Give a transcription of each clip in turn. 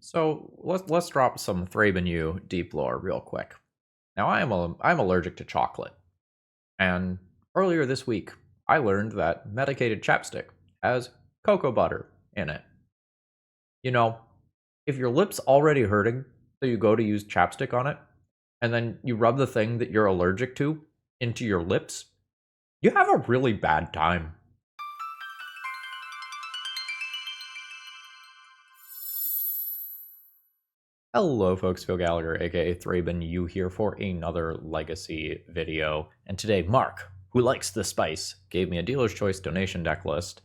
So let's drop some ThrabenU deep lore real quick. Now I'm allergic to chocolate, and earlier this week I learned that medicated chapstick has cocoa butter in it. You know, if your lip's already hurting, so you go to use chapstick on it, and then you rub the thing that you're allergic to into your lips, you have a really bad time. Hello folks, Phil Gallagher, aka ThrabenU here for another Legacy video. And today, Mark, who likes the spice, gave me a dealer's choice donation deck list.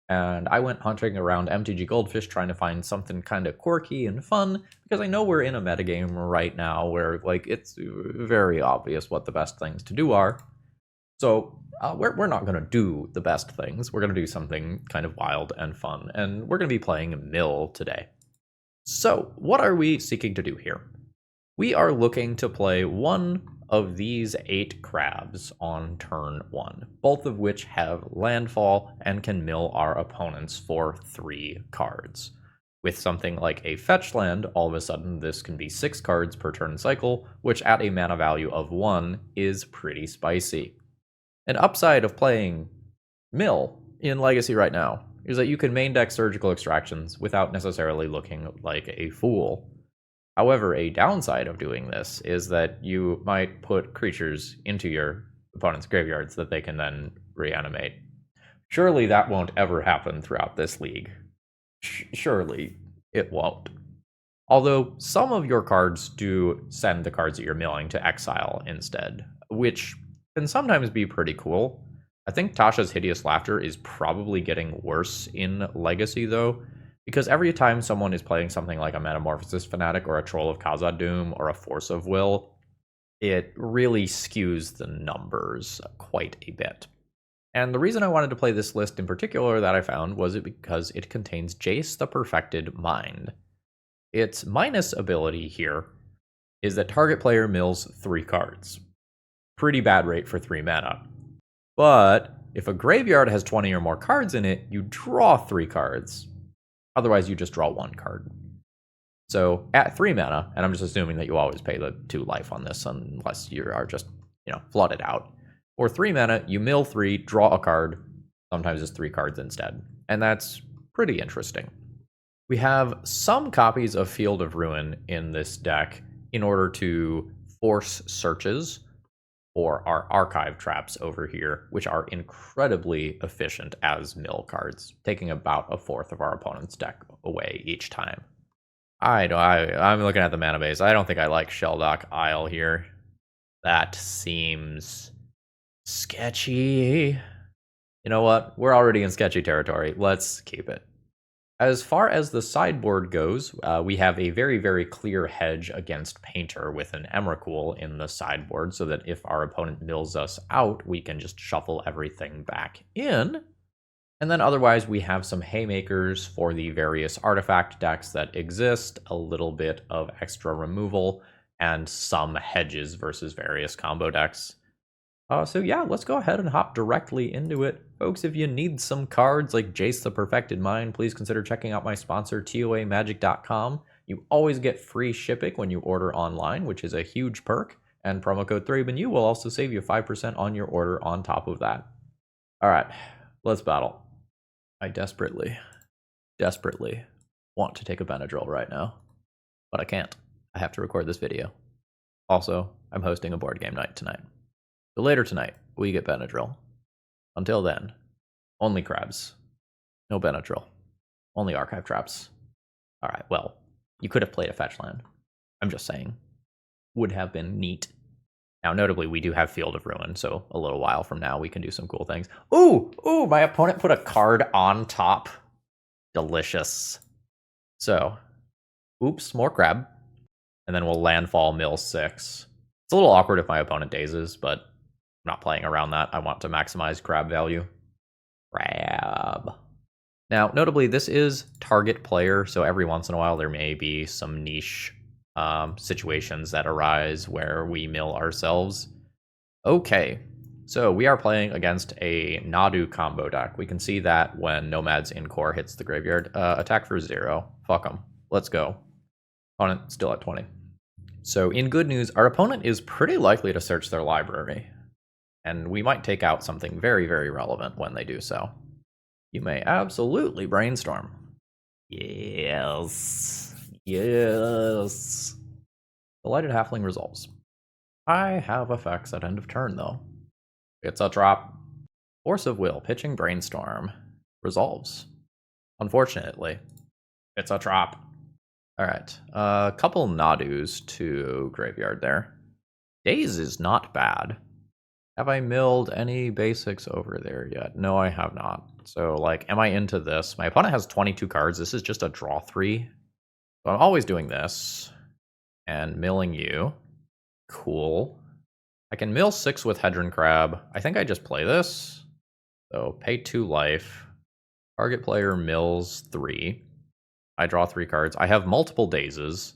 And I went hunting around MTG Goldfish trying to find something kind of quirky and fun, because I know we're in a metagame right now where, like, it's very obvious what the best things to do are. So we're not going to do the best things. We're going to do something kind of wild and fun, and we're going to be playing Mill today. So, what are we seeking to do here? We are looking to play one of these 8 crabs on turn 1, both of which have landfall and can mill our opponents for 3 cards. With something like a fetch land, all of a sudden this can be 6 cards per turn cycle, which at a mana value of 1 is pretty spicy. An upside of playing Mill in Legacy right now is that you can main deck surgical extractions without necessarily looking like a fool. However, a downside of doing this is that you might put creatures into your opponent's graveyards that they can then reanimate. Surely that won't ever happen throughout this league. Surely it won't. Although some of your cards do send the cards that you're milling to exile instead, which can sometimes be pretty cool. I think Tasha's Hideous Laughter is probably getting worse in Legacy, though, because every time someone is playing something like a Metamorphosis Fanatic or a Troll of Khazad-dûm or a Force of Will, it really skews the numbers quite a bit. And the reason I wanted to play this list in particular that I found was because it contains Jace the Perfected Mind. Its minus ability here is that target player mills 3 cards. Pretty bad rate for 3 mana. But if a graveyard has 20 or more cards in it, you draw 3 cards. Otherwise, you just draw 1 card. So at 3 mana, and I'm just assuming that you always pay the 2 life on this unless you are just, flooded out. Or 3 mana, you mill 3, draw a card. Sometimes it's 3 cards instead. And that's pretty interesting. We have some copies of Field of Ruin in this deck in order to force searches for our archive traps over here, which are incredibly efficient as mill cards, taking about 1/4 of our opponent's deck away each time. I'm looking at the mana base. I don't think I like Shelldock Isle here. That seems sketchy. You know what? We're already in sketchy territory. Let's keep it. As far as the sideboard goes, we have a very, very clear hedge against Painter with an Emrakul in the sideboard, so that if our opponent mills us out, we can just shuffle everything back in. And then otherwise, we have some haymakers for the various artifact decks that exist, a little bit of extra removal, and some hedges versus various combo decks. So yeah, let's go ahead and hop directly into it. Folks, if you need some cards like Jace the Perfected Mind, please consider checking out my sponsor, TOAmagic.com. You always get free shipping when you order online, which is a huge perk, and promo code ThrabenU will also save you 5% on your order on top of that. Alright, let's battle. I desperately want to take a Benadryl right now, but I can't. I have to record this video. Also, I'm hosting a board game night tonight. So later tonight, we get Benadryl. Until then, only crabs. No Benadryl. Only archive traps. Alright, well, you could have played a fetch land. I'm just saying. Would have been neat. Now, notably, we do have Field of Ruin, so a little while from now we can do some cool things. Ooh, my opponent put a card on top. Delicious. So, oops, more crab. And then we'll landfall mill 6. It's a little awkward if my opponent dazes, but I'm not playing around that. I want to maximize crab value. Crab. Now, notably, this is target player, so every once in a while there may be some niche situations that arise where we mill ourselves. Okay, so we are playing against a Nadu combo deck. We can see that when Nomad's Encore hits the graveyard. Attack for 0. Fuck them. Let's go. Opponent still at 20. So in good news, our opponent is pretty likely to search their library. And we might take out something very, very relevant when they do so. You may absolutely brainstorm. Yes. Yes. Delighted Halfling resolves. I have effects at end of turn, though. It's a drop. Force of Will, pitching Brainstorm. Resolves. Unfortunately, it's a drop. Alright, a couple Nadus to graveyard there. Daze is not bad. Have I milled any basics over there yet? No, I have not. So, like, am I into this? My opponent has 22 cards. This is just a draw 3. So I'm always doing this. And milling you. Cool. I can mill 6 with Hedron Crab. I think I just play this. So, pay 2 life. Target player mills 3. I draw 3 cards. I have multiple dazes.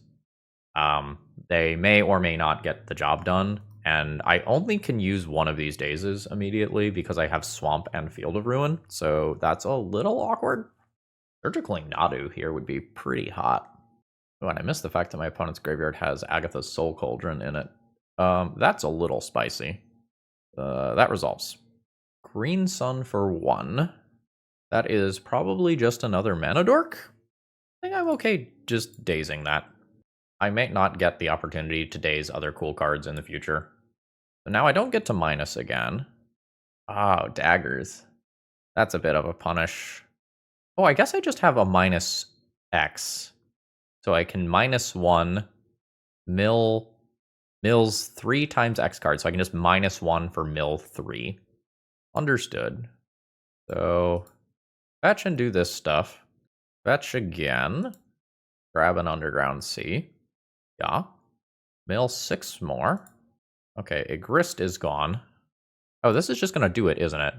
They may or may not get the job done. And I only can use one of these dazes immediately because I have Swamp and Field of Ruin. So that's a little awkward. Surgically Nadu here would be pretty hot. Oh, and I missed the fact that my opponent's graveyard has Agatha's Soul Cauldron in it. That's a little spicy. That resolves. Green Sun for 1. That is probably just another mana dork. I think I'm okay just dazing that. I may not get the opportunity to daze other cool cards in the future. So now I don't get to minus again. Oh, daggers. That's a bit of a punish. Oh, I guess I just have a minus X. So I can -1, mills 3 times X cards. So I can just -1 for mill 3. Understood. So fetch and do this stuff. Fetch again. Grab an Underground Sea. Yeah. Mill 6 more. Okay, a Grist is gone. Oh, this is just going to do it, isn't it?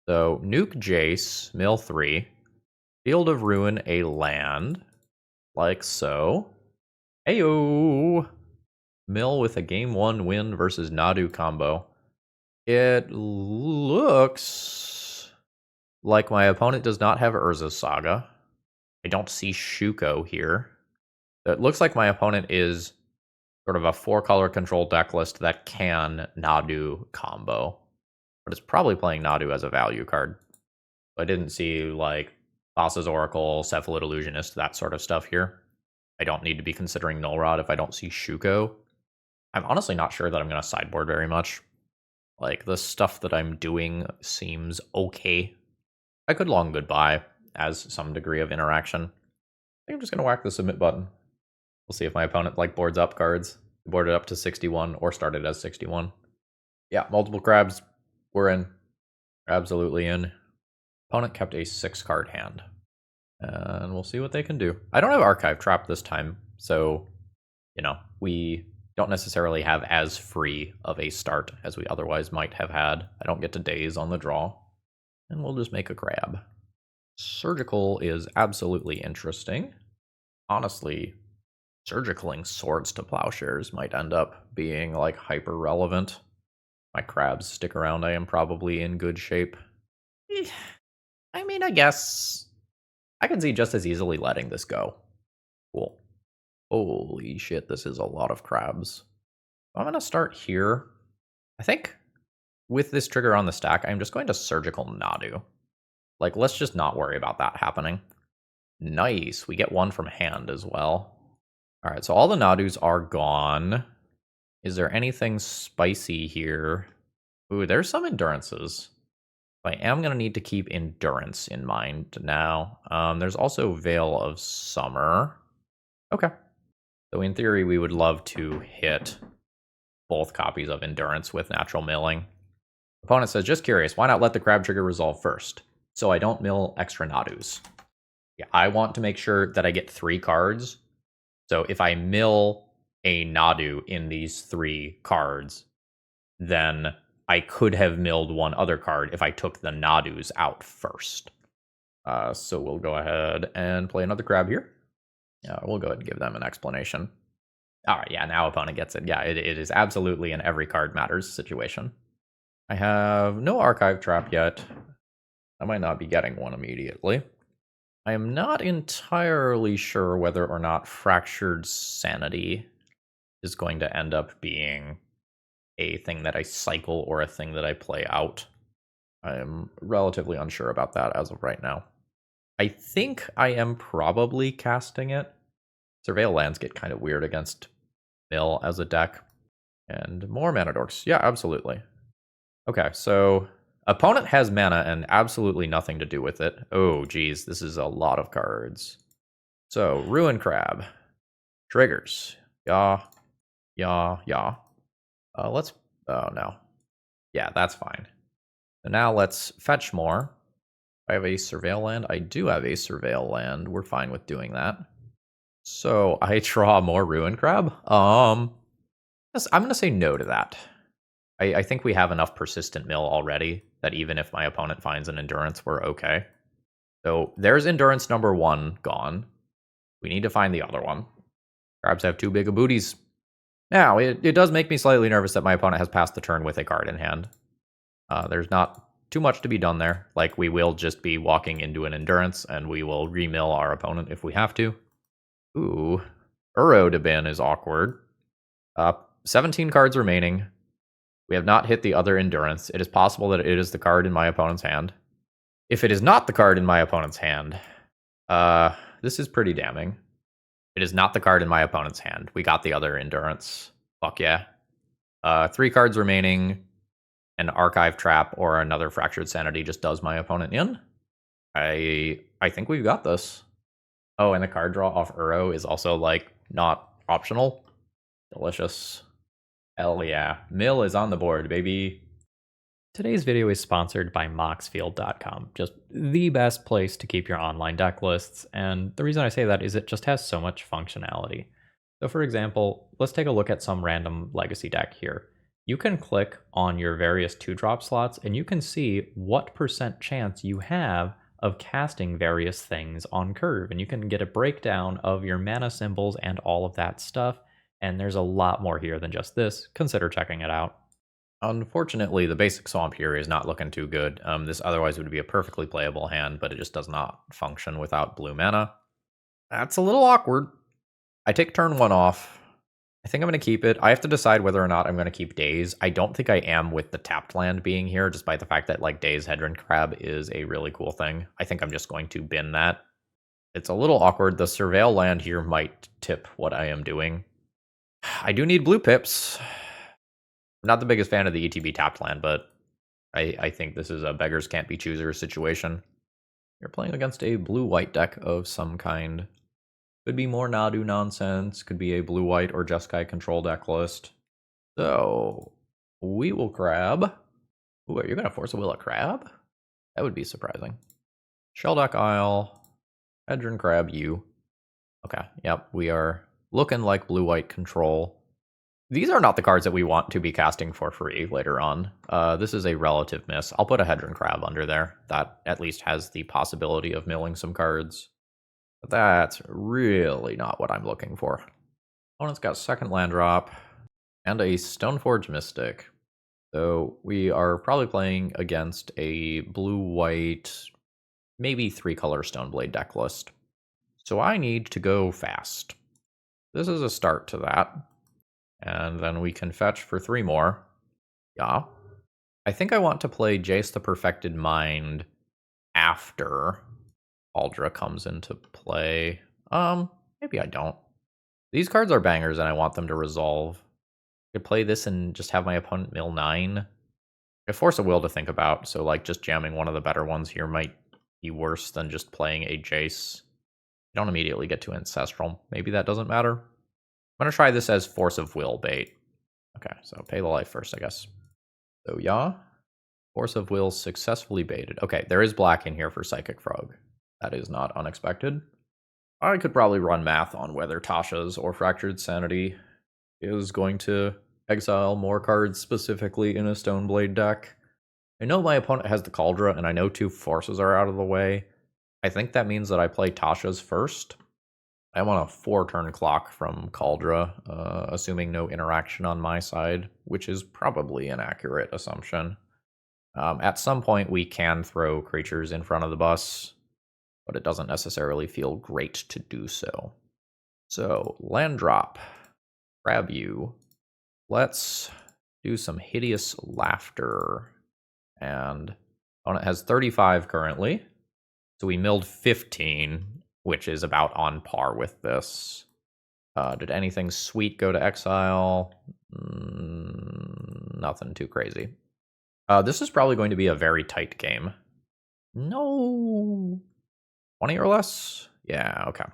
So, nuke Jace, mill 3. Field of Ruin, a land. Like so. Heyo! Mill with a game 1 win versus Nadu combo. It looks like my opponent does not have Urza's Saga. I don't see Shuko here. It looks like my opponent is sort of a 4-color control deck list that can Nadu combo. But it's probably playing Nadu as a value card. I didn't see, like, Thassa's Oracle, Cephalid Illusionist, that sort of stuff here. I don't need to be considering Null Rod if I don't see Shuko. I'm honestly not sure that I'm going to sideboard very much. Like, the stuff that I'm doing seems okay. I could long goodbye as some degree of interaction. I think I'm just going to whack the submit button. We'll see if my opponent, like, boards up cards. Boarded up to 61 or started as 61. Yeah, multiple crabs. We're in. Absolutely in. Opponent kept a 6-card hand. And we'll see what they can do. I don't have Archive Trap this time, so, you know, we don't necessarily have as free of a start as we otherwise might have had. I don't get to daze on the draw. And we'll just make a grab. Surgical is absolutely interesting. Honestly, surgicaling Swords to Plowshares might end up being, like, hyper relevant. My crabs stick around, I am probably in good shape. I mean, I guess I can see just as easily letting this go. Cool. Holy shit, this is a lot of crabs. I'm going to start here. I think with this trigger on the stack, I'm just going to Surgical Nadu. Like, let's just not worry about that happening. Nice, we get one from hand as well. Alright, so all the Nadus are gone. Is there anything spicy here? Ooh, there's some Endurances. I am going to need to keep Endurance in mind now. There's also Veil of Summer. Okay. So in theory, we would love to hit both copies of Endurance with Natural Milling. Opponent says, just curious, why not let the crab trigger resolve first? So I don't mill extra Nadus. Yeah, I want to make sure that I get 3 cards. So if I mill a Nadu in these 3 cards, then I could have milled one other card if I took the Nadus out first. So we'll go ahead and play another crab here. We'll go ahead and give them an explanation. All right, yeah, now opponent gets it. Yeah, it is absolutely an every card matters situation. I have no Archive Trap yet. I might not be getting one immediately. I am not entirely sure whether or not Fractured Sanity is going to end up being a thing that I cycle or a thing that I play out. I am relatively unsure about that as of right now. I think I am probably casting it. Surveil lands get kind of weird against Mill as a deck. And more mana dorks. Yeah, absolutely. Okay, so opponent has mana and absolutely nothing to do with it. Oh, geez, this is a lot of cards. So, Ruin Crab. Triggers. Yeah. Let's... Oh, no. Yeah, that's fine. So now let's fetch more. I have a Surveil land. I do have a Surveil land. We're fine with doing that. So, I draw more Ruin Crab. I'm going to say no to that. I think we have enough persistent mill already that even if my opponent finds an endurance, we're okay. So there's endurance number 1 gone. We need to find the other one. Crabs have too big of booties. Now, it does make me slightly nervous that my opponent has passed the turn with a card in hand. There's not too much to be done there. Like, we will just be walking into an endurance, and we will remill our opponent if we have to. Ooh. Uro to bin is awkward. 17 cards remaining. We have not hit the other endurance. It is possible that it is the card in my opponent's hand. If it is not the card in my opponent's hand, this is pretty damning. It is not the card in my opponent's hand. We got the other endurance. Fuck yeah. 3 cards remaining. An Archive Trap or another Fractured Sanity just does my opponent in. I think we've got this. Oh, and the card draw off Uro is also, like, not optional. Delicious. Hell yeah. Mill is on the board, baby. Today's video is sponsored by Moxfield.com, just the best place to keep your online deck lists, and the reason I say that is it just has so much functionality. So for example, let's take a look at some random legacy deck here. You can click on your various 2-drop slots and you can see what % chance you have of casting various things on curve, and you can get a breakdown of your mana symbols and all of that stuff. And there's a lot more here than just this. Consider checking it out. Unfortunately, the basic swamp here is not looking too good. This otherwise would be a perfectly playable hand, but it just does not function without blue mana. That's a little awkward. I take turn 1 off. I think I'm going to keep it. I have to decide whether or not I'm going to keep Daze. I don't think I am with the tapped land being here, despite the fact that, like, Daze Hedron Crab is a really cool thing. I think I'm just going to bin that. It's a little awkward. The Surveil land here might tip what I am doing. I do need blue pips. I'm not the biggest fan of the ETB tapped land, but I think this is a beggars can't be choosers situation. You're playing against a blue-white deck of some kind. Could be more Nadu nonsense, could be a blue-white or Jeskai control deck list. So, we will crab. Ooh, are you going to force a will a crab? That would be surprising. Shelldeck Isle, Hedron Crab U. Okay, yep, we are looking like blue-white control. These are not the cards that we want to be casting for free later on. This is a relative miss. I'll put a Hedron Crab under there. That at least has the possibility of milling some cards. But that's really not what I'm looking for. Opponent's got second land drop and a Stoneforge Mystic. So we are probably playing against a blue-white, maybe 3-color Stoneblade deck list. So I need to go fast. This is a start to that. And then we can fetch for 3 more. Yeah. I think I want to play Jace the Perfected Mind after Aldra comes into play. Maybe I don't. These cards are bangers and I want them to resolve. I could play this and just have my opponent mill 9. I force a will to think about, so like just jamming one of the better ones here might be worse than just playing a Jace. I don't immediately get to Ancestral. Maybe that doesn't matter. I'm going to try this as Force of Will bait. Okay, so pay the life first, I guess. So yeah, Force of Will successfully baited. Okay, there is black in here for Psychic Frog. That is not unexpected. I could probably run math on whether Tasha's or Fractured Sanity is going to exile more cards specifically in a Stoneblade deck. I know my opponent has the Cauldra, and I know 2 forces are out of the way. I think that means that I play Tasha's first. I want a 4-turn clock from Cauldra, assuming no interaction on my side, which is probably an accurate assumption. At some point, we can throw creatures in front of the bus. but it doesn't necessarily feel great to do so. So, land drop, CRABU. Let's do some Hideous Laughter. And opponent has 35 currently. So we milled 15, which is about on par with this. Did anything sweet go to exile? Nothing too crazy. This is probably going to be a very tight game. No. 20 or less? Yeah, okay.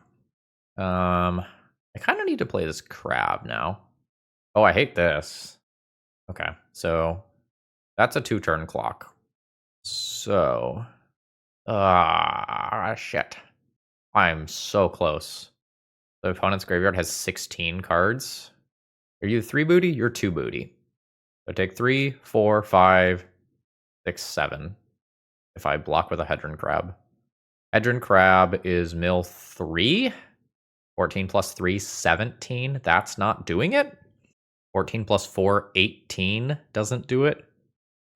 I kind of need to play this crab now. Oh, I hate this. Okay, so that's a 2-turn clock. So, shit. I'm so close. The opponent's graveyard has 16 cards. Are you 3 booty? You're 2 booty. So take 3, 4, 5, 6, 7. If I block with a Hedron crab. Hedron crab is mill 3. 14 plus 3, 17. That's not doing it. 14 plus 4, 18. Doesn't do it.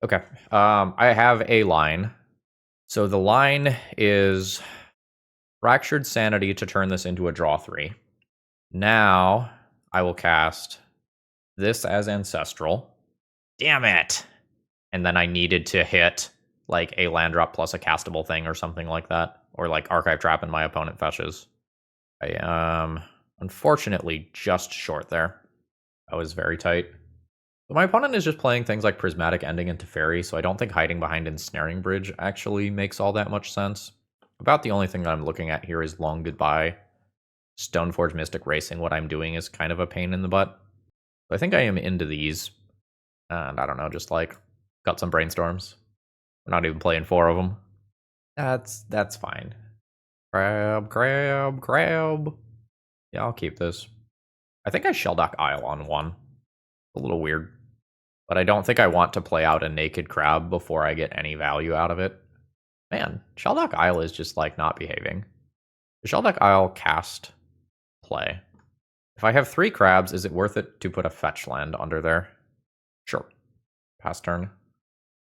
Okay. I have a line. So the line is Fractured Sanity to turn this into a draw 3. Now I will cast this as Ancestral. Damn it! And then I needed to hit like a land drop plus a castable thing or something like that. Or like Archive Trap and my opponent fetches. I am unfortunately just short there. That was very tight. But my opponent is just playing things like Prismatic Ending into Fairy, so I don't think hiding behind Ensnaring Bridge actually makes all that much sense. About the only thing that I'm looking at here is Long Goodbye. Stoneforge Mystic Racing, what I'm doing is kind of a pain in the butt. So I think I am into these. And I don't know, just like got some brainstorms. We're not even playing 4 of them. That's fine. Crab, crab, crab. Yeah, I'll keep this. I think I Shelldock Isle on 1. A little weird. But I don't think I want to play out a naked crab before I get any value out of it. Man, Shelldock Isle is just like not behaving. The Shelldock Isle cast play. If I have 3 crabs, is it worth it to put a fetch land under there? Sure. Pass turn.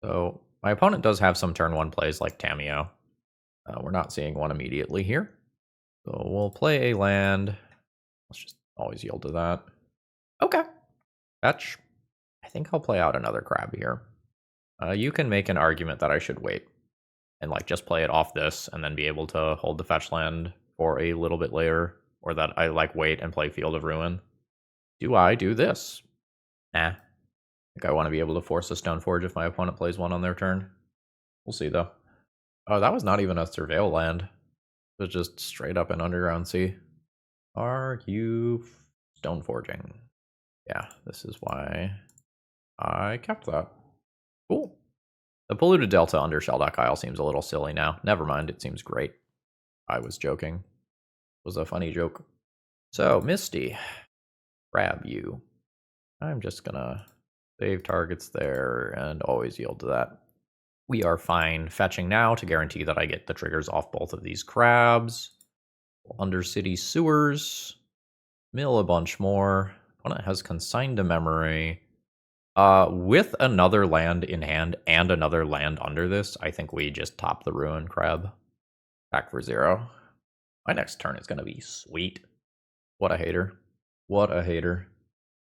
So my opponent does have some turn 1 plays like Tameo. We're not seeing one immediately here. So we'll play a land. Let's just always yield to that. Okay. Fetch. I think I'll play out another crab here. You can make an argument that I should wait and like just play it off this and then be able to hold the fetch land for a little bit later, or that I like wait and play Field of Ruin. Do I do this? Nah. I think I want to be able to force a Stoneforge if my opponent plays one on their turn. We'll see though. Oh, that was not even a Surveil land. It was just straight up an Underground Sea. Are you Stoneforging? Yeah, this is why I kept that. Cool. The Polluted Delta under Shelldock Isle seems a little silly now. Never mind, it seems great. I was joking. It was a funny joke. So, Misty, CRABU. I'm just gonna save targets there and always yield to that. We are fine fetching now to guarantee that I get the triggers off both of these crabs. Undercity Sewers. Mill a bunch more. Opponent has Consigned to Memory. With another land in hand and another land under this, I think we just top the Ruin Crab. Back for 0. My next turn is going to be sweet. What a hater. What a hater.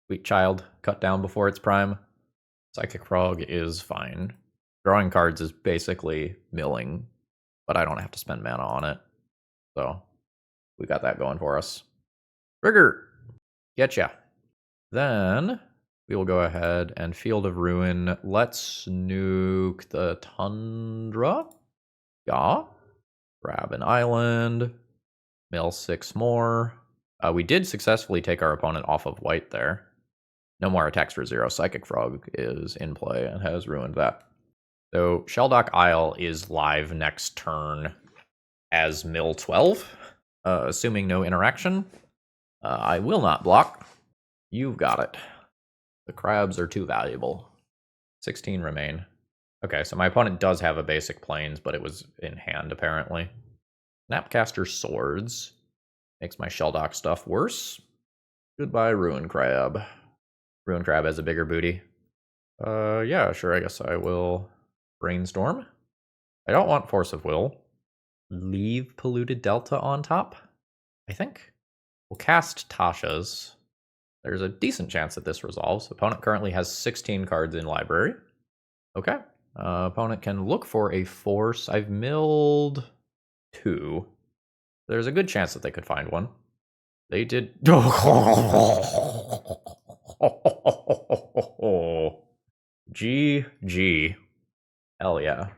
Sweet Child, cut down before its prime. Psychic Frog is fine. Drawing cards is basically milling, but I don't have to spend mana on it. So, we got that going for us. Trigger! Getcha. Then, we will go ahead and Field of Ruin. Let's nuke the Tundra. Yeah. Grab an island. Mill 6 more. We did successfully take our opponent off of white there. No more attacks for 0. Psychic Frog is in play and has ruined that. So Shelldock Isle is live next turn as Mill 12. Assuming no interaction. I will not block. You've got it. The crabs are too valuable. 16 remain. Okay, so my opponent does have a basic plains, but it was in hand apparently. Snapcaster Swords. Makes my Shelldock stuff worse. Goodbye, Ruin Crab. Ruin Crab has a bigger booty. Yeah, sure, I guess I will Brainstorm. I don't want Force of Will. leave Polluted Delta on top, I think. We'll cast Tasha's. There's a decent chance that this resolves. Opponent currently has 16 cards in library. Okay. Opponent can look for a force. I've milled 2. There's a good chance that they could find one. They did. GG. Hell yeah.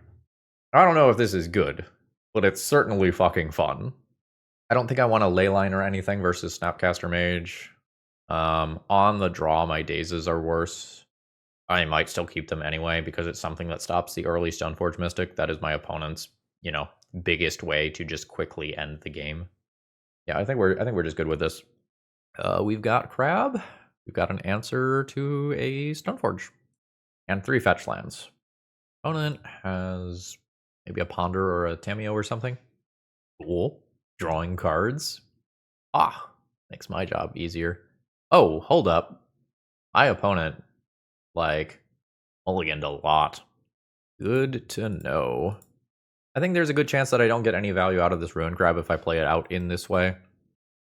I don't know if this is good, but it's certainly fucking fun. I don't think I want a Leyline or anything versus Snapcaster Mage. On the draw, my dazes are worse. I might still keep them anyway because it's something that stops the early Stoneforge Mystic. That is my opponent's, biggest way to just quickly end the game. Yeah, I think we're just good with this. We've got Crab. We've got an answer to a Stoneforge. And 3 fetch lands. Opponent has maybe a Ponder or a Tamiyo or something. Cool. Drawing cards. Makes my job easier. Oh, hold up. My opponent, mulliganed a lot. Good to know. I think there's a good chance that I don't get any value out of this Ruin Crab if I play it out in this way.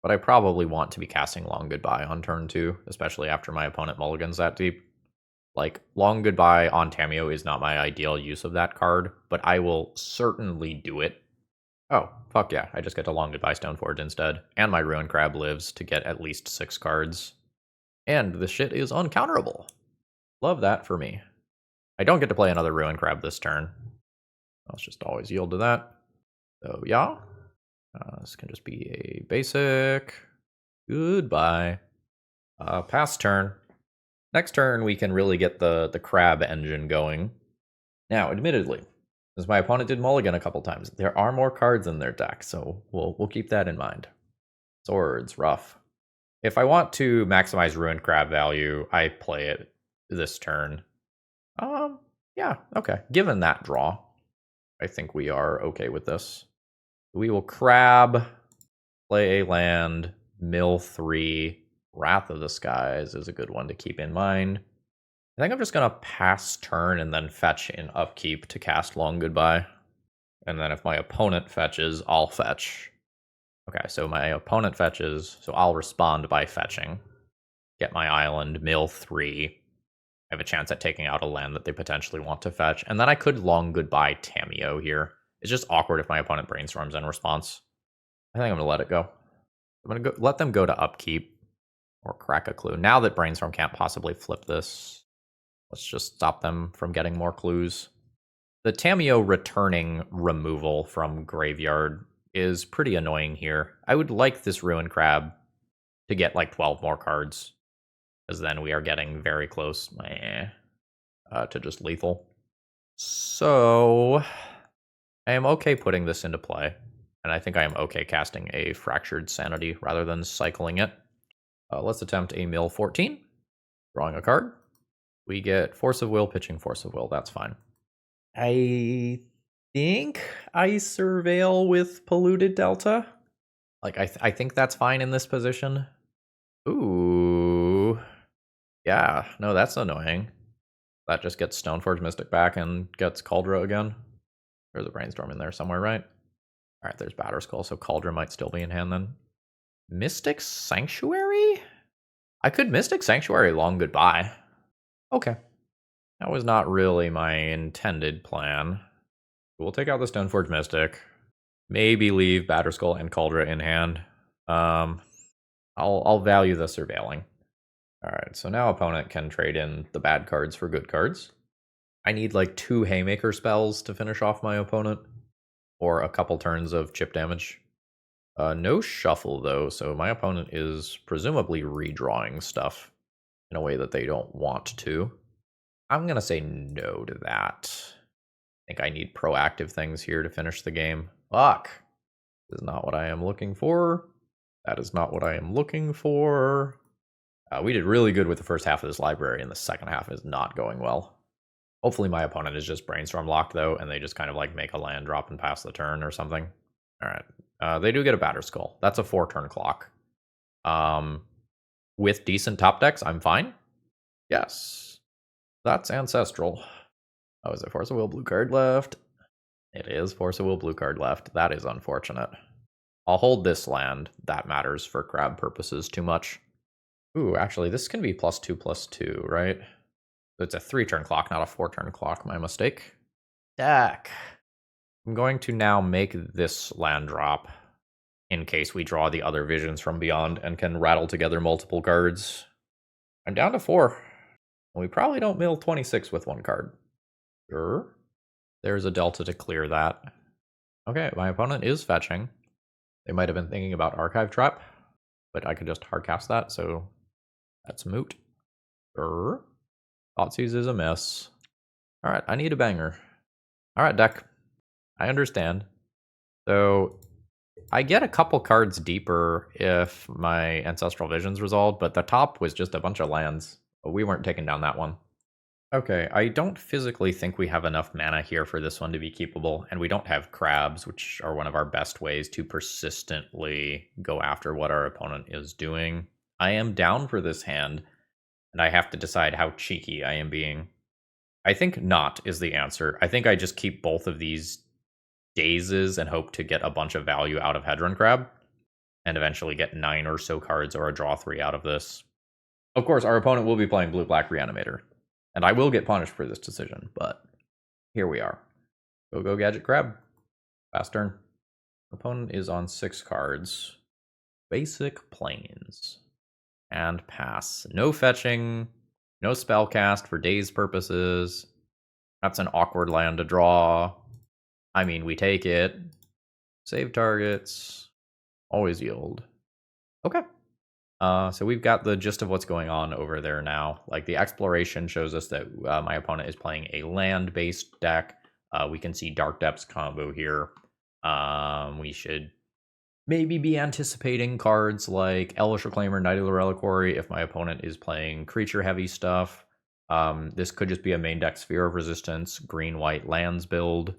But I probably want to be casting Long Goodbye on turn 2, especially after my opponent mulligans that deep. Long Goodbye on Tamiyo is not my ideal use of that card, but I will certainly do it. Oh, fuck yeah, I just get to Long Goodbye Stoneforge instead. And my Ruin Crab lives to get at least 6 cards. And the shit is uncounterable. Love that for me. I don't get to play another Ruin Crab this turn. Let's just always yield to that. So yeah, this can just be a basic. Goodbye. Pass turn. Next turn, we can really get the crab engine going. Now, admittedly, since my opponent did mulligan a couple times, there are more cards in their deck, so we'll keep that in mind. Swords, rough. If I want to maximize Ruined Crab value, I play it this turn. Yeah, okay. Given that draw, I think we are okay with this. We will crab, play a land, mill 3. Wrath of the Skies is a good one to keep in mind. I think I'm just going to pass turn and then fetch in upkeep to cast Long Goodbye. And then if my opponent fetches, I'll fetch. Okay, so my opponent fetches, so I'll respond by fetching. Get my island, mill 3. I have a chance at taking out a land that they potentially want to fetch. And then I could Long Goodbye Tamiyo here. It's just awkward if my opponent brainstorms in response. I think I'm going to let it go. I'm going to let them go to upkeep. Or crack a clue. Now that Brainstorm can't possibly flip this, let's just stop them from getting more clues. The Tamiyo returning removal from Graveyard is pretty annoying here. I would like this Ruin Crab to get 12 more cards, because then we are getting very close to just lethal. So I am okay putting this into play, and I think I am okay casting a Fractured Sanity rather than cycling it. Let's attempt a mill 14. Drawing a card. We get Force of Will, pitching Force of Will. That's fine. I think I surveil with Polluted Delta. I think that's fine in this position. Ooh. Yeah, no, that's annoying. That just gets Stoneforge Mystic back and gets Cauldron again. There's a Brainstorm in there somewhere, right? Alright, there's Batterskull, so Cauldron might still be in hand then. Mystic Sanctuary? I could Mystic Sanctuary Long Goodbye. Okay. That was not really my intended plan. We'll take out the Stoneforge Mystic. Maybe leave Batterskull and Cauldron in hand. I'll value the surveilling. Alright, so now opponent can trade in the bad cards for good cards. I need 2 Haymaker spells to finish off my opponent. Or a couple turns of chip damage. No shuffle, though, so my opponent is presumably redrawing stuff in a way that they don't want to. I'm going to say no to that. I think I need proactive things here to finish the game. Fuck! This is not what I am looking for. That is not what I am looking for. We did really good with the first half of this library, and the second half is not going well. Hopefully my opponent is just Brainstorm locked, though, and they just kind of make a land drop and pass the turn or something. Alright. They do get a Batterskull. That's a 4-turn clock. With decent top decks, I'm fine. Yes. That's Ancestral. Oh, is there Force of Will blue card left? It is Force of Will blue card left. That is unfortunate. I'll hold this land. That matters for crab purposes too much. Ooh, actually, this can be +2/+2, right? It's a 3-turn clock, not a 4-turn clock. My mistake. Deck. I'm going to now make this land drop in case we draw the other Visions from Beyond and can rattle together multiple cards. I'm down to 4. We probably don't mill 26 with one card. Sure. There's a delta to clear that. Okay, my opponent is fetching. They might have been thinking about Archive Trap, but I could just hardcast that, so that's moot. Sure. Thoughtseize is a miss. Alright, I need a banger. Alright, deck. I understand. So, I get a couple cards deeper if my Ancestral Vision's resolved, but the top was just a bunch of lands. We weren't taking down that one. Okay, I don't physically think we have enough mana here for this one to be keepable, and we don't have crabs, which are one of our best ways to persistently go after what our opponent is doing. I am down for this hand, and I have to decide how cheeky I am being. I think not is the answer. I think I just keep both of these dazes and hope to get a bunch of value out of Hedron Crab, and eventually get 9 or so cards or a draw 3 out of this. Of course, our opponent will be playing Blue-Black Reanimator. And I will get punished for this decision, but here we are. Go Gadget Crab. Fast turn. Opponent is on 6 cards. Basic Plains. And pass. No fetching. No spellcast for daze purposes. That's an awkward land to draw. I mean, we take it. Save targets. Always yield. Okay. So we've got the gist of what's going on over there now. Like, the exploration shows us that my opponent is playing a land-based deck. We can see Dark Depths combo here. We should maybe be anticipating cards like Elvish Reclaimer, Knight of the Reliquary if my opponent is playing creature-heavy stuff. This could just be a main deck Sphere of Resistance, green-white lands build.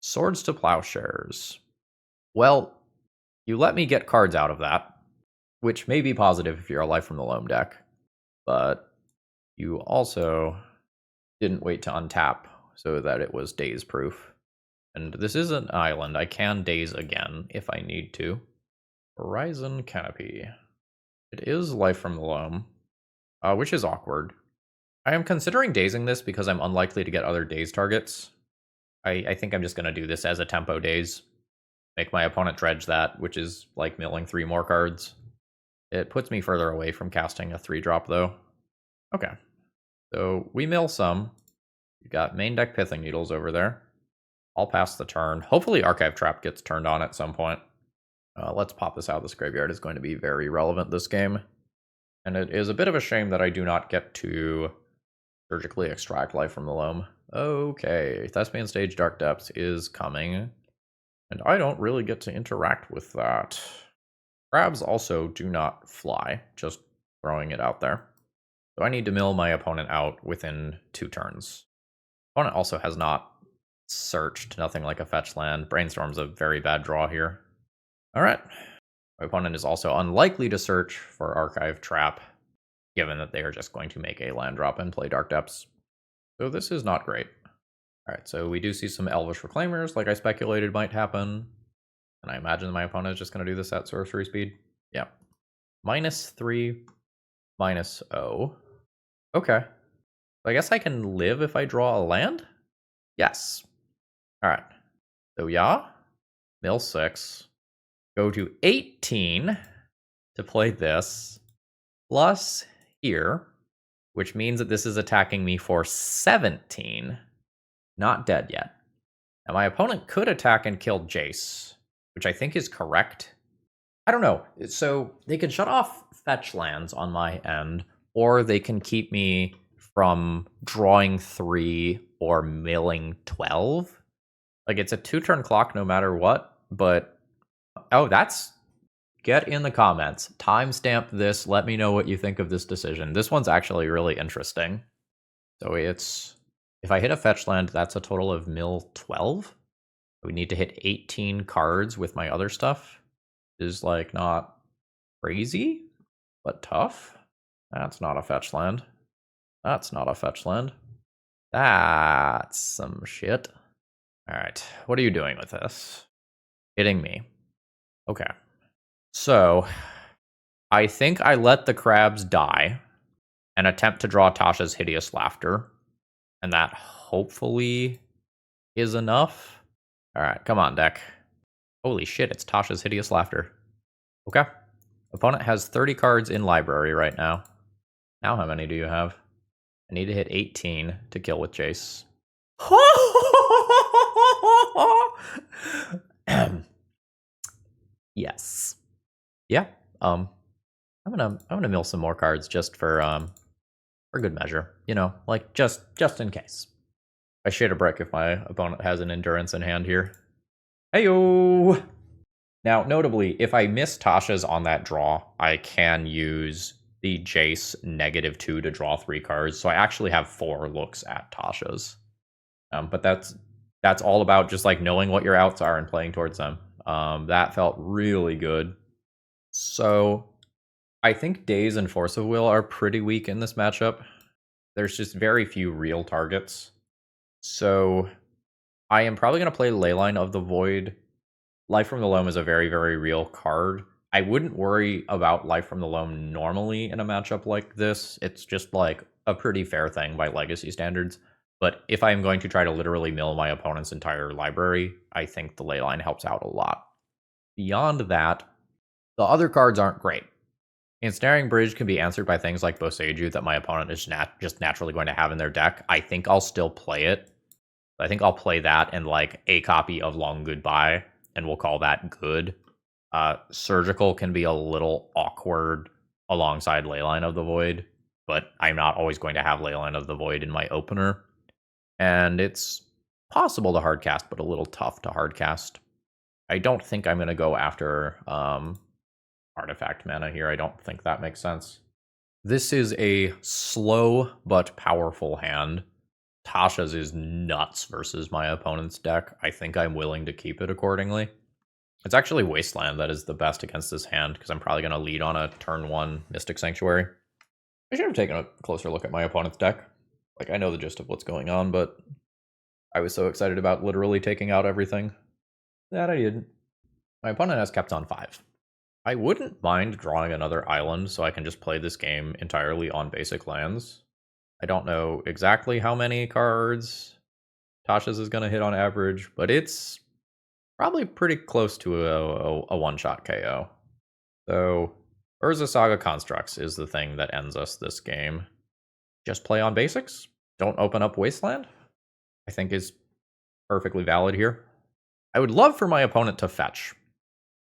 Swords to Plowshares. Well, you let me get cards out of that, which may be positive if you're a Life from the Loam deck, but you also didn't wait to untap so that it was daze proof. And this is an island. I can daze again if I need to. Horizon Canopy. It is Life from the Loam, which is awkward. I am considering dazing this because I'm unlikely to get other daze targets. I think I'm just going to do this as a tempo daze. Make my opponent dredge that, which is like milling 3 more cards. It puts me further away from casting a 3-drop, though. Okay. So we mill some. We've got main deck Pithing Needles over there. I'll pass the turn. Hopefully Archive Trap gets turned on at some point. Let's pop this out. This graveyard is going to be very relevant this game. And it is a bit of a shame that I do not get to surgically extract Life from the Loam. Okay. Thespian Stage Dark Depths is coming. And I don't really get to interact with that. Crabs also do not fly, just throwing it out there. So I need to mill my opponent out within 2 turns. Opponent also has not searched, nothing like a fetch land. Brainstorm's a very bad draw here. Alright. My opponent is also unlikely to search for Archive Trap, given that they are just going to make a land drop and play Dark Depths. So this is not great. Alright, so we do see some Elvish Reclaimers, like I speculated might happen. And I imagine my opponent is just going to do this at sorcery speed. Yeah. -3, -0. Okay. I guess I can live if I draw a land? Yes. Alright. So yeah. Mill 6. Go to 18 to play this. Plus here. Which means that this is attacking me for 17. Not dead yet. Now my opponent could attack and kill Jace, which I think is correct. I don't know. So they can shut off fetch lands on my end, or they can keep me from drawing 3 or milling 12. Like, it's a 2-turn clock no matter what, but... Oh, that's... Get in the comments. Timestamp this. Let me know what you think of this decision. This one's actually really interesting. So it's... If I hit a fetch land, that's a total of mill 12. We need to hit 18 cards with my other stuff. Is like not crazy, but tough. That's not a fetch land. That's not a fetch land. That's some shit. Alright, what are you doing with this? Hitting me. Okay. So, I think I let the crabs die and attempt to draw Tasha's Hideous Laughter. And that hopefully is enough. Alright, come on, deck. Holy shit, it's Tasha's Hideous Laughter. Okay. Opponent has 30 cards in library right now. Now how many do you have? I need to hit 18 to kill with Jace. Yes. Yeah. I'm gonna mill some more cards just for good measure. You know, like just in case. I shade a brick if my opponent has an endurance in hand here. Heyo! Now, notably, if I miss Tasha's on that draw, I can use the Jace -2 to draw 3 cards. So I actually have 4 looks at Tasha's. But that's all about just like knowing what your outs are and playing towards them. That felt really good. So I think Daze and Force of Will are pretty weak in this matchup. There's just very few real targets. So I am probably going to play Leyline of the Void. Life from the Loam is a very, very real card. I wouldn't worry about Life from the Loam normally in a matchup like this. It's just like a pretty fair thing by Legacy standards. But if I'm going to try to literally mill my opponent's entire library, I think the Leyline helps out a lot. Beyond that, the other cards aren't great. Ensnaring Bridge can be answered by things like Boseiju that my opponent is just naturally going to have in their deck. I think I'll still play it. I think I'll play that and like a copy of Long Goodbye, and we'll call that good. Surgical can be a little awkward alongside Leyline of the Void, but I'm not always going to have Leyline of the Void in my opener. And it's possible to hardcast, but a little tough to hardcast. I don't think I'm going to go after artifact mana here. I don't think that makes sense. This is a slow but powerful hand. Tasha's is nuts versus my opponent's deck. I think I'm willing to keep it accordingly. It's actually Wasteland that is the best against this hand, because I'm probably going to lead on a turn 1 Mystic Sanctuary. I should have taken a closer look at my opponent's deck. Like, I know the gist of what's going on, but I was so excited about literally taking out everything that I didn't. My opponent has Kepton 5. I wouldn't mind drawing another island so I can just play this game entirely on basic lands. I don't know exactly how many cards Tasha's is going to hit on average, but it's probably pretty close to a one-shot KO. So Urza Saga Constructs is the thing that ends us this game. Just play on basics. Don't open up Wasteland, I think is perfectly valid here. I would love for my opponent to fetch,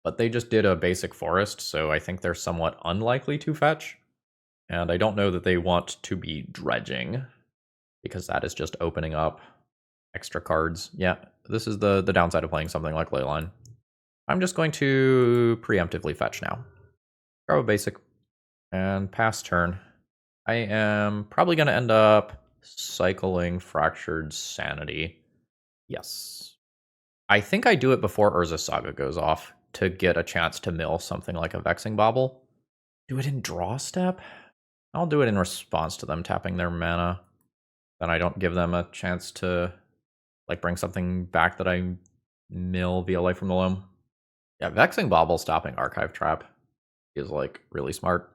but they just did a basic forest, so I think they're somewhat unlikely to fetch. And I don't know that they want to be dredging, because that is just opening up extra cards. Yeah, this is the downside of playing something like Leyline. I'm just going to preemptively fetch now. Grab a basic and pass turn. I am probably going to end up cycling Fractured Sanity. Yes. I think I do it before Urza Saga goes off to get a chance to mill something like a Vexing Bauble. Do it in draw step? I'll do it in response to them tapping their mana. Then I don't give them a chance to like bring something back that I mill via Life from the Loam. Yeah, Vexing Bauble stopping Archive Trap is like really smart.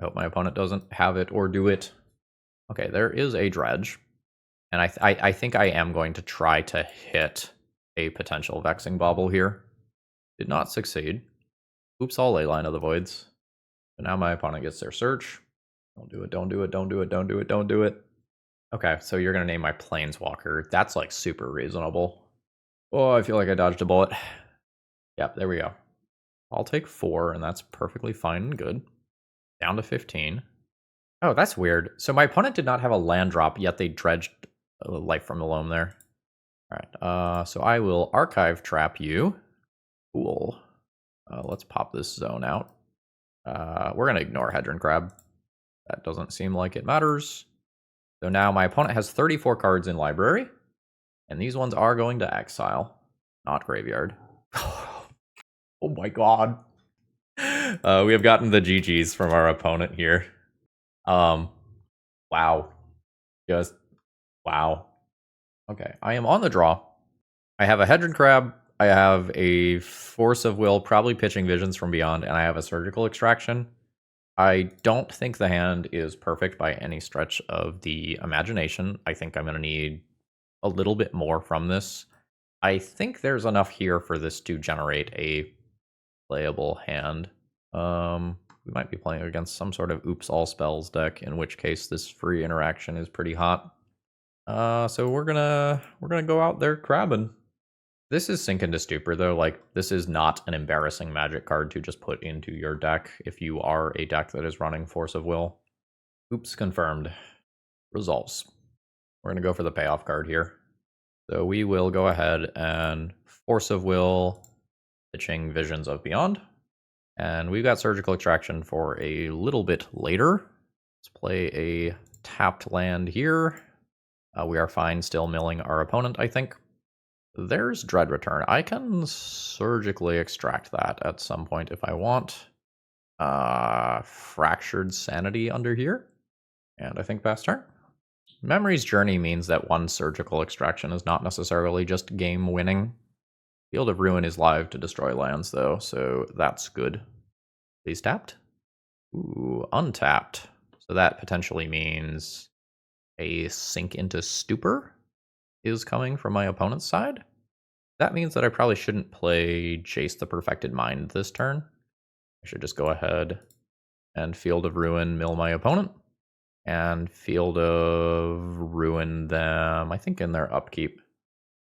I hope my opponent doesn't have it or do it. Okay, there is a dredge. And I think I am going to try to hit a potential Vexing Bauble here. Did not succeed. Oops, all Leyline of the Voids. But now my opponent gets their search. Don't do it, don't do it, don't do it, don't do it, don't do it. Okay, so you're going to name my Planeswalker. That's like super reasonable. Oh, I feel like I dodged a bullet. Yep, there we go. I'll take 4, and that's perfectly fine and good. Down to 15. Oh, that's weird. So my opponent did not have a land drop, yet they dredged Life from the Loam there. All right, so I will Archive Trap you. Cool. Let's pop this zone out. We're going to ignore Hedron Crab. That doesn't seem like it matters. So now my opponent has 34 cards in library, and these ones are going to exile, not graveyard. Oh my god. We have gotten the GGs from our opponent here. Wow. Just wow. Okay, I am on the draw. I have a Hedron Crab, I have a Force of Will, probably pitching Visions from Beyond, and I have a Surgical Extraction. I don't think the hand is perfect by any stretch of the imagination. I think I'm going to need a little bit more from this. I think there's enough here for this to generate a playable hand. We might be playing against some sort of Oops All Spells deck, in which case this free interaction is pretty hot. So we're gonna go out there crabbing. This is Sink into Stupor though. Like, this is not an embarrassing Magic card to just put into your deck if you are a deck that is running Force of Will. Oops, confirmed. Resolves. We're gonna go for the payoff card here. So we will go ahead and Force of Will, pitching Visions of Beyond. And we've got Surgical Extraction for a little bit later. Let's play a tapped land here. We are fine still milling our opponent, I think. There's Dread Return. I can surgically extract that at some point if I want. Fractured Sanity under here. And I think pass turn. Memory's Journey means that one surgical extraction is not necessarily just game winning. Field of Ruin is live to destroy lands though, so that's good. Please tapped. Ooh, untapped. So that potentially means a Sink into Stupor is coming from my opponent's side. That means that I probably shouldn't play Jace the Perfected Mind this turn. I should just go ahead and Field of Ruin mill my opponent. And Field of Ruin them, I think, in their upkeep.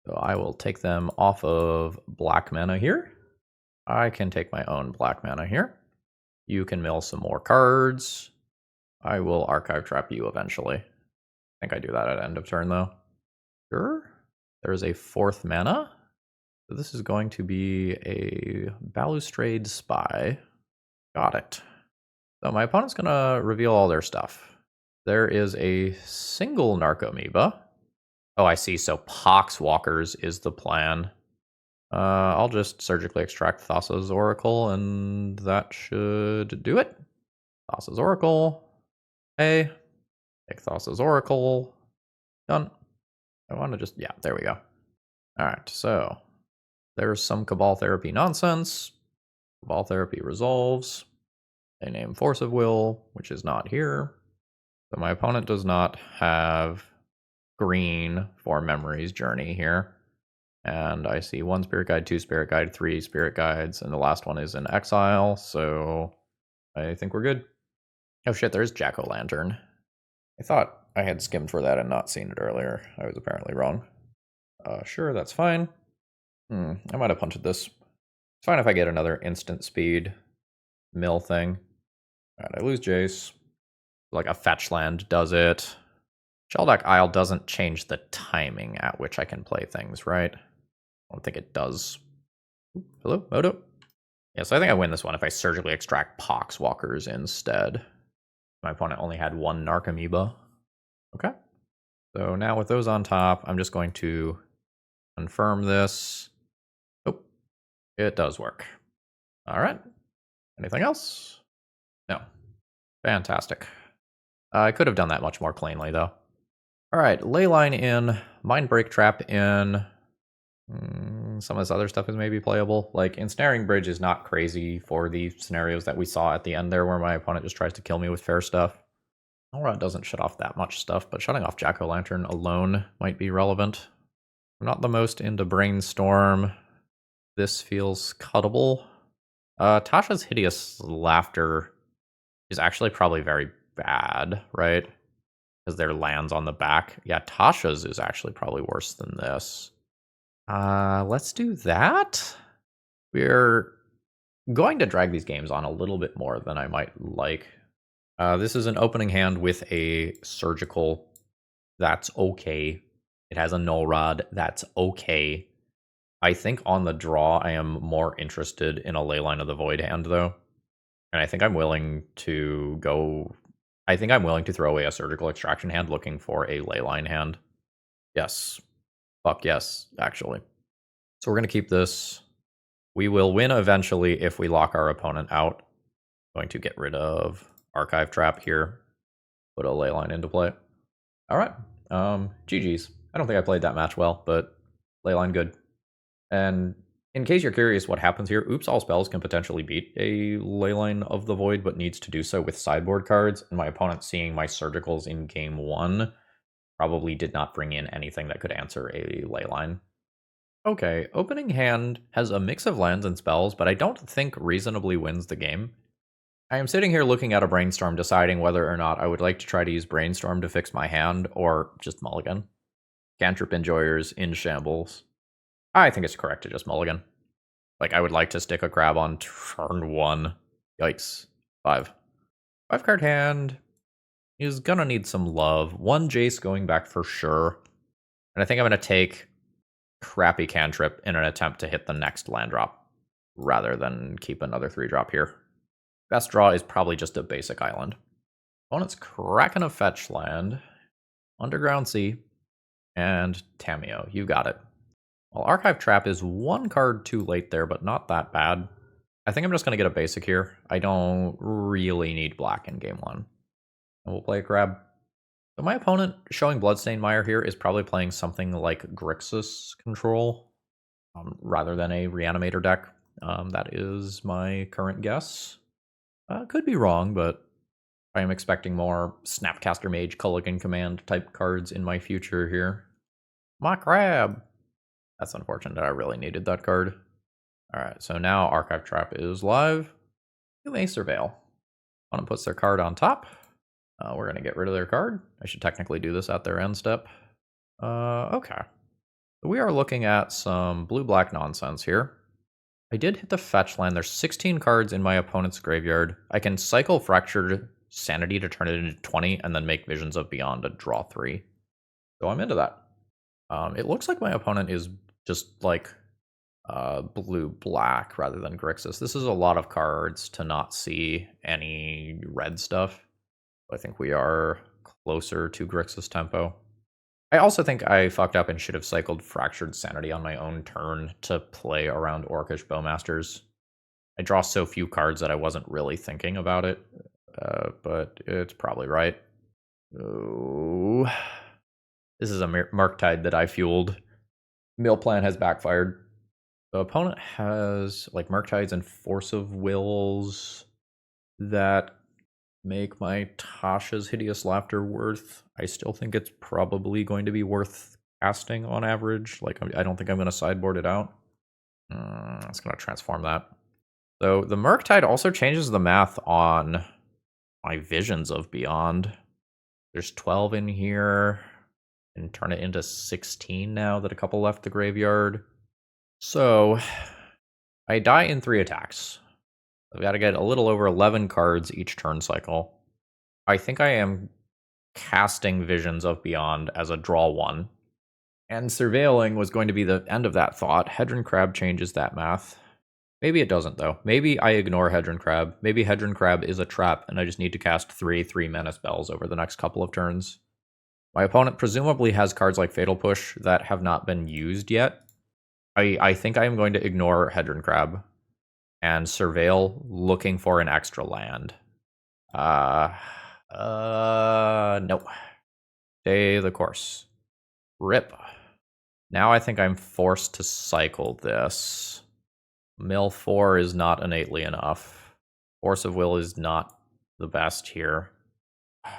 So I will take them off of black mana here. I can take my own black mana here. You can mill some more cards. I will Archive Trap you eventually. I think I do that at end of turn, though. Sure. There's a 4th mana. So this is going to be a Balustrade Spy. Got it. So my opponent's going to reveal all their stuff. There is a single Narcomoeba. Oh, I see. So Poxwalkers is the plan. I'll just surgically extract Thassa's Oracle, and that should do it. Thassa's Oracle. Hey. Take Thassa's Oracle. Done. I want to just... Yeah, there we go. Alright, so... There's some Cabal Therapy nonsense. Cabal Therapy resolves. They name Force of Will, which is not here. So my opponent does not have green for Memory's Journey here. And I see 1 Spirit Guide, 2 Spirit Guide, 3 Spirit Guides, and the last one is in exile, so I think we're good. Oh shit, there's Jack-O-Lantern. I thought I had skimmed for that and not seen it earlier. I was apparently wrong. Sure, that's fine. I might have punted this. It's fine if I get another instant speed mill thing. Alright, I lose Jace. Like a fetch land does it. Sheldak Isle doesn't change the timing at which I can play things, right? I don't think it does. Ooh, hello, Moto? Yeah, so I think I win this one if I surgically extract Poxwalkers instead. My opponent only had 1 Narcomoeba. Okay. So now with those on top, I'm just going to confirm this. Oh, it does work. All right. Anything else? No. Fantastic. I could have done that much more cleanly, though. All right, Leyline in, Mindbreak Trap in. Some of this other stuff is maybe playable. Like, Ensnaring Bridge is not crazy for the scenarios that we saw at the end there where my opponent just tries to kill me with fair stuff. Aura doesn't shut off that much stuff, but shutting off Jack-O-Lantern alone might be relevant. I'm not the most into Brainstorm. This feels cuttable. Tasha's Hideous Laughter is actually probably very bad, right? Because there lands on the back. Yeah, Tasha's is actually probably worse than this. Let's do that. We're going to drag these games on a little bit more than I might like. This is an opening hand with a surgical. That's okay. It has a null rod. That's okay. I think on the draw, I am more interested in a Leyline of the Void hand, though. And I think I'm willing to go... I think I'm willing to throw away a surgical extraction hand looking for a Leyline hand. Yes. Fuck yes, actually. So we're going to keep this. We will win eventually if we lock our opponent out. Going to get rid of Archive Trap here. Put a Leyline into play. All right. GG's. I don't think I played that match well, but Leyline good. And in case you're curious what happens here, Oops All Spells can potentially beat a Leyline of the Void, but needs to do so with sideboard cards, and my opponent seeing my Surgicals in game 1 probably did not bring in anything that could answer a Leyline. Okay, opening hand has a mix of lands and spells, but I don't think reasonably wins the game. I am sitting here looking at a Brainstorm, deciding whether or not I would like to try to use Brainstorm to fix my hand, or just mulligan. Cantrip Enjoyers in shambles. I think it's correct to just mulligan. Like, I would like to stick a crab on turn 1. Yikes. 5. 5-card hand is gonna need some love. 1 Jace going back for sure. And I think I'm gonna take crappy cantrip in an attempt to hit the next land drop, rather than keep another 3-drop here. Best draw is probably just a basic island. Opponent's cracking a fetch land, Underground Sea, and Tamiyo. You got it. Well, Archive Trap is 1 card too late there, but not that bad. I think I'm just going to get a basic here. I don't really need black in game 1. And we'll play a crab. So my opponent, showing Bloodstained Mire here, is probably playing something like Grixis Control, rather than a Reanimator deck. That is my current guess. Could be wrong, but I am expecting more Snapcaster Mage, Culligan Command type cards in my future here. My crab! That's unfortunate. I really needed that card. Alright, so now Archive Trap is live. You may Surveil. Opponent puts their card on top. We're going to get rid of their card. I should technically do this at their end step. Okay. We are looking at some blue-black nonsense here. I did hit the fetch land. There's 16 cards in my opponent's graveyard. I can cycle Fractured Sanity to turn it into 20, and then make Visions of Beyond to draw 3. So I'm into that. It looks like my opponent is just like blue-black rather than Grixis. This is a lot of cards to not see any red stuff. I think we are closer to Grixis tempo. I also think I fucked up and should have cycled Fractured Sanity on my own turn to play around Orcish Bowmasters. I draw so few cards that I wasn't really thinking about it, but it's probably right. Oh, this is a Murktide that I fueled. Mill plan has backfired. The opponent has like Murktides and Force of Wills that make my Tasha's Hideous Laughter worth. I still think it's probably going to be worth casting on average. Like, I don't think I'm going to sideboard it out. It's going to transform that. So the Murktide also changes the math on my Visions of Beyond. There's 12 in here, and turn it into 16 now that a couple left the graveyard. So I die in 3 attacks. I've got to get a little over 11 cards each turn cycle. I think I am casting Visions of Beyond as a draw 1. And Surveilling was going to be the end of that thought. Hedron Crab changes that math. Maybe it doesn't, though. Maybe I ignore Hedron Crab. Maybe Hedron Crab is a trap, and I just need to cast 3 3-mana spells over the next couple of turns. My opponent presumably has cards like Fatal Push that have not been used yet. I think I am going to ignore Hedron Crab and Surveil, looking for an extra land. Nope. Stay the course. Rip. Now I think I'm forced to cycle this. Mill 4 is not innately enough. Force of Will is not the best here.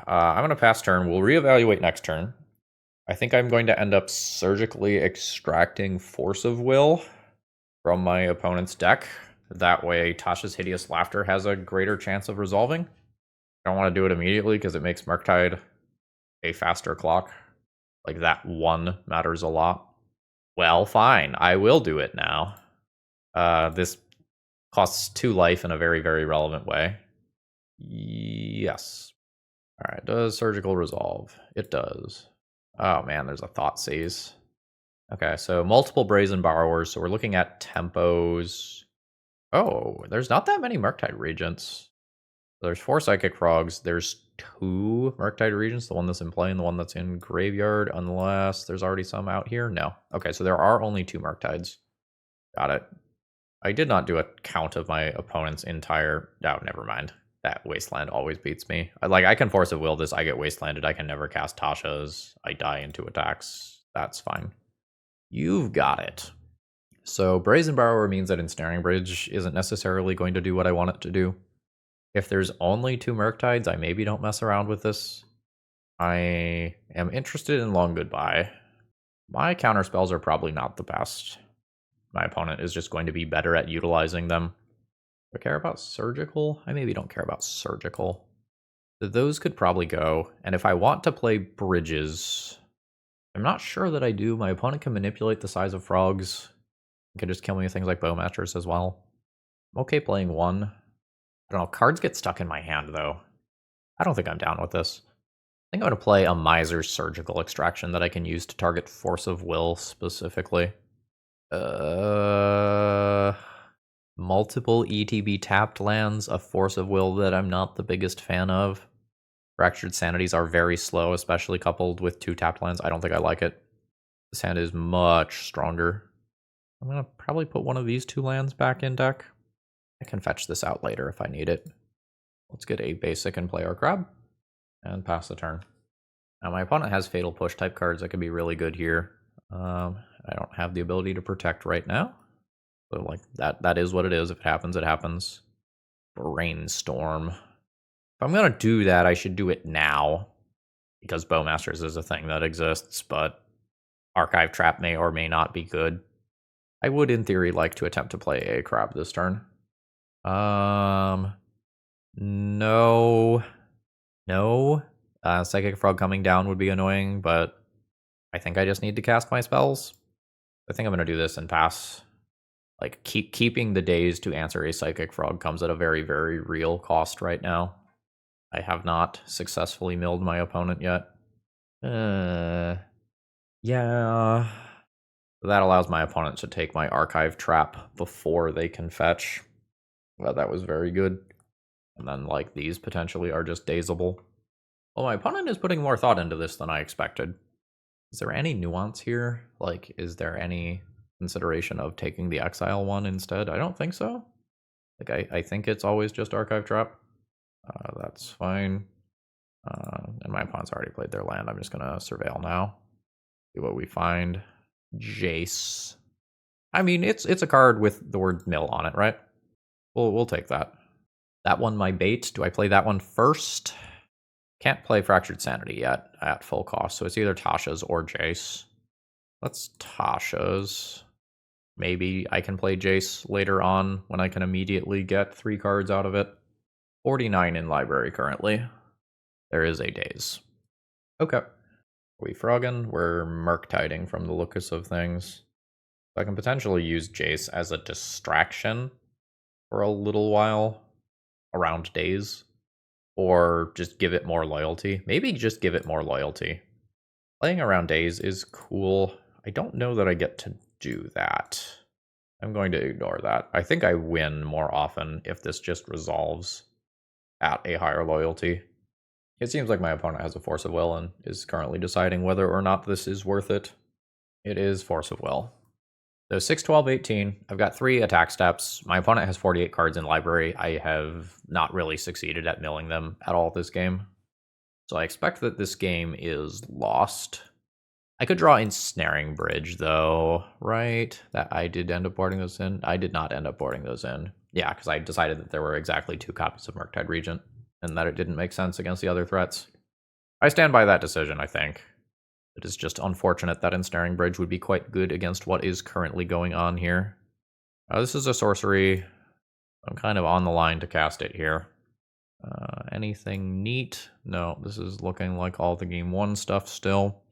I'm going to pass turn. We'll reevaluate next turn. I think I'm going to end up surgically extracting Force of Will from my opponent's deck. That way, Tasha's Hideous Laughter has a greater chance of resolving. I don't want to do it immediately because it makes Murktide a faster clock. Like, that 1 matters a lot. Well, fine. I will do it now. This costs 2 life in a very, very relevant way. Yes. Alright, does Surgical resolve? It does. Oh man, there's a Thoughtseize. Okay, so multiple Brazen Borrowers, so we're looking at tempos. Oh, there's not that many Murktide Regents. There's 4 Psychic Frogs, there's 2 Murktide Regents, the one that's in play and the one that's in graveyard, unless there's already some out here. No. Okay, so there are only 2 Murktides. Got it. I did not do a count of my opponent's entire... Oh, never mind. That Wasteland always beats me. I can Force of Will this, I get Wastelanded, I can never cast Tasha's, I die in 2 attacks. That's fine. You've got it. So Brazen Borrower means that Ensnaring Bridge isn't necessarily going to do what I want it to do. If there's only 2 Murktides, I maybe don't mess around with this. I am interested in Long Goodbye. My counter spells are probably not the best. My opponent is just going to be better at utilizing them. Do I care about Surgical? I maybe don't care about Surgical. Those could probably go. And if I want to play Bridges, I'm not sure that I do. My opponent can manipulate the size of frogs. He can just kill me with things like Bowmasters as well. I'm okay playing 1. I don't know. Cards get stuck in my hand, though. I don't think I'm down with this. I think I'm going to play a Miser's Surgical Extraction that I can use to target Force of Will specifically. Multiple ETB tapped lands, a Force of Will that I'm not the biggest fan of. Fractured Sanities are very slow, especially coupled with 2 tapped lands. I don't think I like it. This hand is much stronger. I'm going to probably put one of these 2 lands back in deck. I can fetch this out later if I need it. Let's get a basic and play our crab. And pass the turn. Now my opponent has Fatal Push type cards that could be really good here. I don't have the ability to protect right now. So like that is what it is. If it happens, it happens. Brainstorm. If I'm gonna do that, I should do it now. Because Bowmasters is a thing that exists, but Archive Trap may or may not be good. I would in theory like to attempt to play a crab this turn. No. Psychic Frog coming down would be annoying, but I think I just need to cast my spells. I think I'm going to do this and pass. Like, keeping the days to answer a Psychic Frog comes at a very, very real cost right now. I have not successfully milled my opponent yet. Yeah. That allows my opponent to take my Archive Trap before they can fetch. Well, that was very good. And then, like, these potentially are just dazable. Well, my opponent is putting more thought into this than I expected. Is there any nuance here? Like, is there any consideration of taking the Exile one instead? I don't think so. Like, I think it's always just Archive Trap. That's fine. And my opponent's already played their land. I'm just going to Surveil now. See what we find. Jace. I mean, it's a card with the word mill on it, right? We'll take that. That one, my bait. Do I play that one first? Can't play Fractured Sanity yet at full cost, so it's either Tasha's or Jace. Let's Tasha's. Maybe I can play Jace later on when I can immediately get 3 cards out of it. 49 in library currently. There is a daze. Okay. We frogging? We're Murktiding from the looks of things. So I can potentially use Jace as a distraction for a little while around daze. Or just give it more loyalty. Maybe just give it more loyalty. Playing around days is cool. I don't know that I get to do that. I'm going to ignore that. I think I win more often if this just resolves at a higher loyalty. It seems like my opponent has a Force of Will and is currently deciding whether or not this is worth it. It is Force of Will. So 6, 12, 18. I've got 3 attack steps. My opponent has 48 cards in library. I have not really succeeded at milling them at all this game. So I expect that this game is lost. I could draw Ensnaring Bridge, though, right? That I did end up boarding those in. I did not end up boarding those in. Yeah, because I decided that there were exactly 2 copies of Murktide Regent, and that it didn't make sense against the other threats. I stand by that decision, I think. It is just unfortunate that Ensnaring Bridge would be quite good against what is currently going on here. This is a sorcery. I'm kind of on the line to cast it here. Anything neat? No, this is looking like all the game 1 stuff still.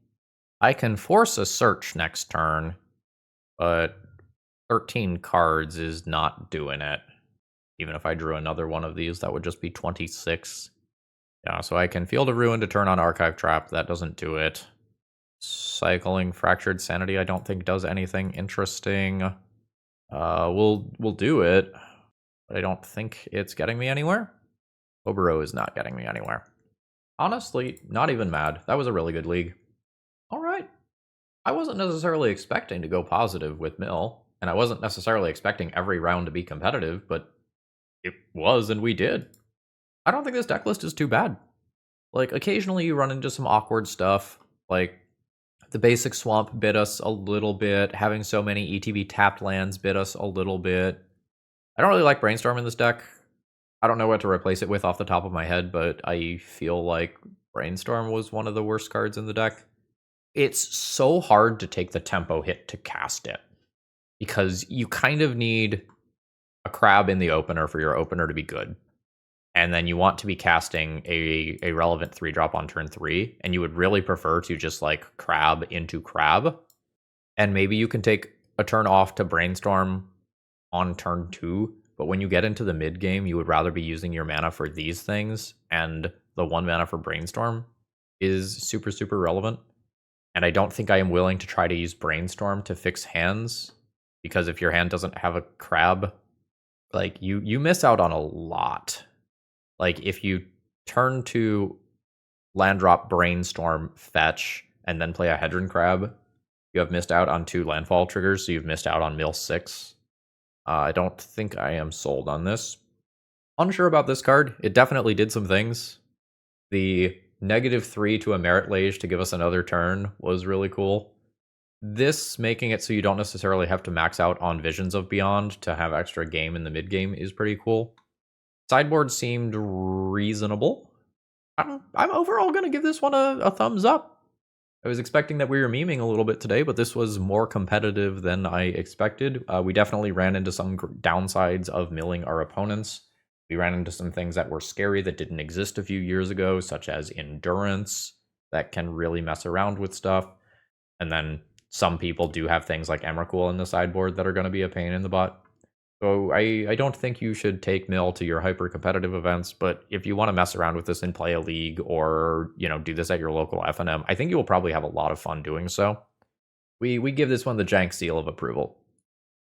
I can force a search next turn, but 13 cards is not doing it. Even if I drew another one of these, that would just be 26. Yeah, so I can Field of Ruin to turn on Archive Trap. That doesn't do it. Cycling Fractured Sanity I don't think does anything interesting. We'll do it, but I don't think it's getting me anywhere. Obero is not getting me anywhere. Honestly, not even mad. That was a really good league. All right. I wasn't necessarily expecting to go positive with Mill, and I wasn't necessarily expecting every round to be competitive, but it was, and we did. I don't think this deck list is too bad. Like, occasionally you run into some awkward stuff, like The basic swamp bit us a little bit. Having so many ETB tapped lands bit us a little bit. I don't really like Brainstorm in this deck. I don't know what to replace it with off the top of my head, but I feel like Brainstorm was one of the worst cards in the deck. It's so hard to take the tempo hit to cast it, because you kind of need a crab in the opener for your opener to be good. And then you want to be casting a relevant 3-drop on turn 3, and you would really prefer to just like crab into crab. And maybe you can take a turn off to Brainstorm on turn 2, but when you get into the mid game, you would rather be using your mana for these things, and the 1 mana for Brainstorm is super, super relevant. And I don't think I am willing to try to use Brainstorm to fix hands, because if your hand doesn't have a crab, like you miss out on a lot. Like if you turn to land drop Brainstorm, fetch, and then play a Hedron crab, you have missed out on 2 landfall triggers, so you've missed out on mill 6. I don't think I am sold on this. Unsure about this card. It definitely did some things. The -3 to a Merit Lage to give us another turn was really cool. This making it so you don't necessarily have to max out on Visions of Beyond to have extra game in the mid game is pretty cool. Sideboard seemed reasonable. I'm overall going to give this one a thumbs up. I was expecting that we were memeing a little bit today, but this was more competitive than I expected. We definitely ran into some downsides of milling our opponents. We ran into some things that were scary that didn't exist a few years ago, such as endurance that can really mess around with stuff. And then some people do have things like Emrakul in the sideboard that are going to be a pain in the butt. So I don't think you should take Mill to your hyper-competitive events, but if you want to mess around with this and play a league or, do this at your local FNM, I think you will probably have a lot of fun doing so. We give this one the jank seal of approval.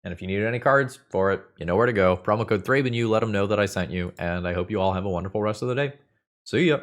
And if you need any cards for it, you know where to go. Promo code ThrabenU, let them know that I sent you, and I hope you all have a wonderful rest of the day. See ya!